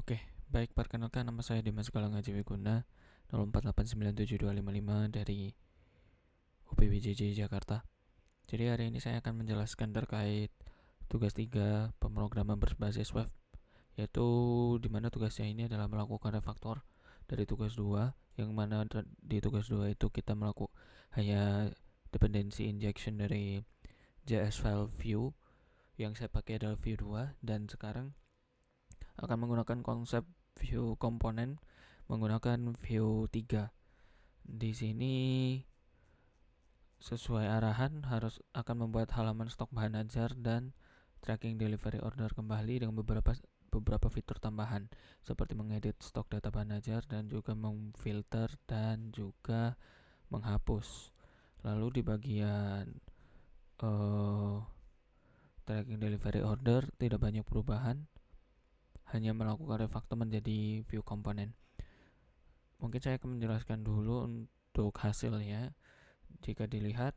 Oke, baik, perkenalkan nama saya Dimas Galangaji Wiguna 04897255 dari UPWJJ Jakarta. Jadi hari ini saya akan menjelaskan terkait tugas 3 pemrograman berbasis web, yaitu dimana tugasnya ini adalah melakukan refaktor dari tugas 2, yang mana di tugas 2 itu kita melakukan hanya dependency injection dari JS file view. Yang saya pakai adalah view 2, dan sekarang akan menggunakan konsep view komponen menggunakan view 3. Di sini sesuai arahan harus akan membuat halaman stok bahan ajar dan tracking delivery order kembali dengan beberapa fitur tambahan seperti mengedit stok data bahan ajar dan juga memfilter dan juga menghapus. Lalu di bagian tracking delivery order tidak banyak perubahan, hanya melakukan refactor menjadi view komponen. Mungkin saya akan menjelaskan dulu untuk hasilnya. Jika dilihat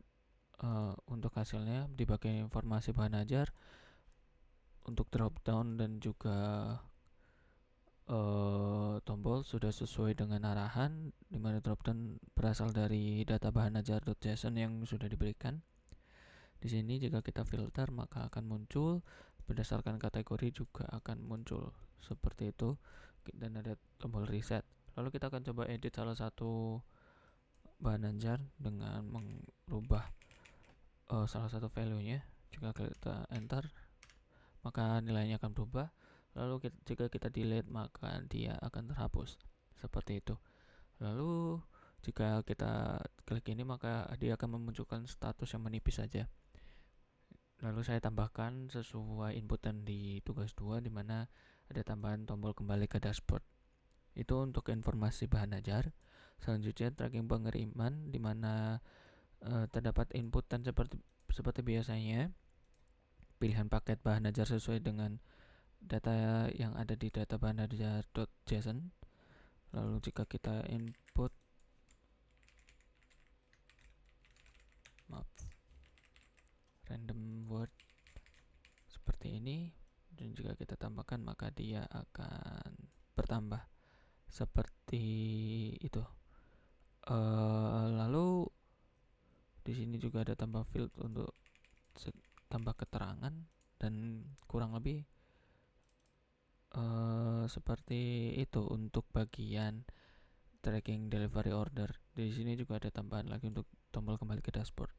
untuk hasilnya di bagian informasi bahan ajar, untuk drop down dan juga tombol sudah sesuai dengan arahan, di mana drop down berasal dari data bahan ajar.json yang sudah diberikan. Di sini jika kita filter maka akan muncul, berdasarkan kategori juga akan muncul seperti itu, dan ada tombol reset. Lalu kita akan coba edit salah satu bahan ajar dengan merubah salah satu value-nya. Jika kita enter maka nilainya akan berubah. Lalu jika kita delete maka dia akan terhapus seperti itu. Lalu jika kita klik ini maka dia akan memunculkan status yang menipis saja. Lalu saya tambahkan sesuai inputan di tugas 2, di mana ada tambahan tombol kembali ke dashboard. Itu untuk informasi bahan ajar. Selanjutnya tracking pengiriman, di mana terdapat inputan seperti biasanya, pilihan paket bahan ajar sesuai dengan data yang ada di data bahan ajar.json. Lalu jika kita input random word seperti ini, dan jika kita tambahkan maka dia akan bertambah seperti itu. Lalu di sini juga ada tambah field untuk tambah keterangan, dan kurang lebih seperti itu untuk bagian tracking delivery order. Di sini juga ada tambahan lagi untuk tombol kembali ke dashboard.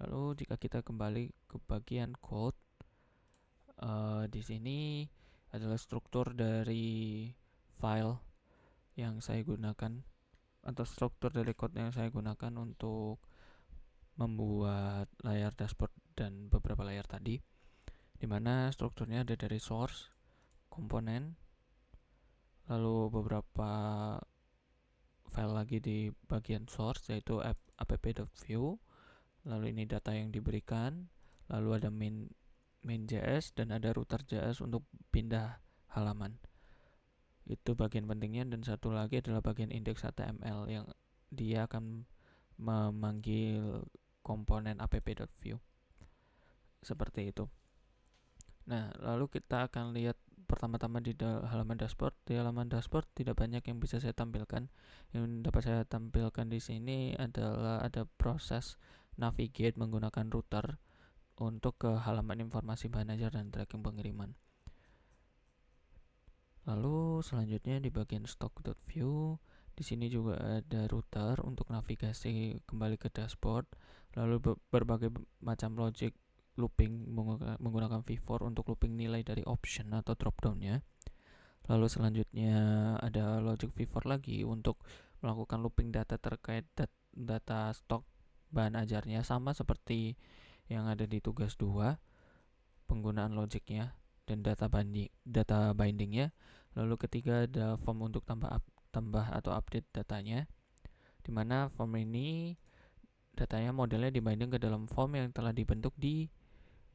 Lalu jika kita kembali ke bagian code, di sini adalah struktur dari file yang saya gunakan, atau struktur dari code yang saya gunakan untuk membuat layar dashboard dan beberapa layar tadi, dimana strukturnya ada dari source, komponen, lalu beberapa file lagi di bagian source yaitu app.view, lalu ini data yang diberikan, lalu ada main.js dan ada router.js untuk pindah halaman. Itu bagian pentingnya. Dan satu lagi adalah bagian index.html yang dia akan memanggil komponen app.view seperti itu. Nah, lalu kita akan lihat pertama-tama di halaman dashboard. Di halaman dashboard tidak banyak yang bisa saya tampilkan. Yang dapat saya tampilkan di sini adalah ada proses navigate menggunakan router untuk ke halaman informasi bahan ajar dan tracking pengiriman. Lalu selanjutnya di bagian stock.view, di sini juga ada router untuk navigasi kembali ke dashboard. Lalu berbagai macam logic looping menggunakan v-for untuk looping nilai dari option atau dropdownnya. Lalu selanjutnya ada logic v-for lagi untuk melakukan looping data terkait data stok bahan ajarnya, sama seperti yang ada di tugas 2, penggunaan logicnya dan data bindingnya. Lalu ketiga ada form untuk tambah atau update datanya, dimana form ini datanya modelnya dibinding ke dalam form yang telah dibentuk di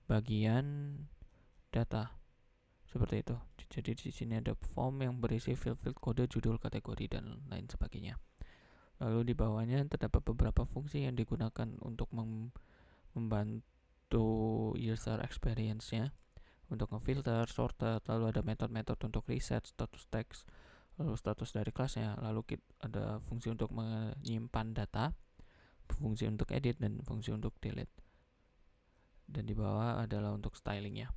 bagian data seperti itu. Jadi di sini ada form yang berisi field kode, judul, kategori, dan lain sebagainya. Lalu di bawahnya terdapat beberapa fungsi yang digunakan untuk membantu user experience-nya. untuk ngefilter, sorted, lalu ada metode-metode untuk reset status teks, lalu status dari kelasnya, lalu ada fungsi untuk menyimpan data, fungsi untuk edit, dan fungsi untuk delete. Dan di bawah adalah untuk stylingnya.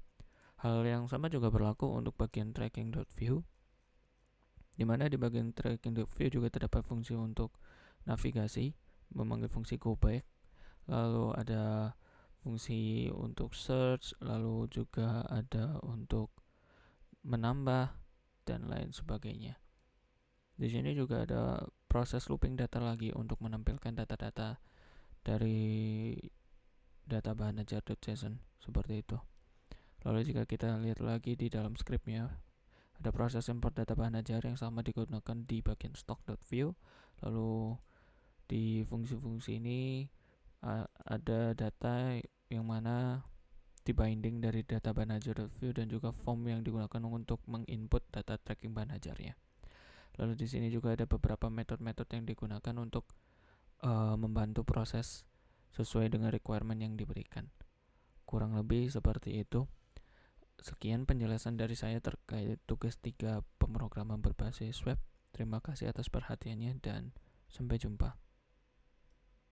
Hal yang sama juga berlaku untuk bagian tracking.view, di mana di bagian tracking.view juga terdapat fungsi untuk navigasi, memanggil fungsi go back, lalu ada fungsi untuk search, lalu juga ada untuk menambah dan lain sebagainya. Di sini juga ada proses looping data lagi untuk menampilkan data-data dari data bahan ajar.json seperti itu. Lalu jika kita lihat lagi di dalam scriptnya, ada proses import data bahan ajar yang sama digunakan di bagian stock.view. Lalu di fungsi-fungsi ini ada data yang mana dibinding dari data bahan ajar.view dan juga form yang digunakan untuk menginput data tracking bahan ajarnya. Lalu di sini juga ada beberapa metode-metode yang digunakan untuk membantu proses sesuai dengan requirement yang diberikan. Kurang lebih seperti itu. Sekian penjelasan dari saya terkait tugas 3 pemrograman berbasis web. Terima kasih atas perhatiannya dan sampai jumpa.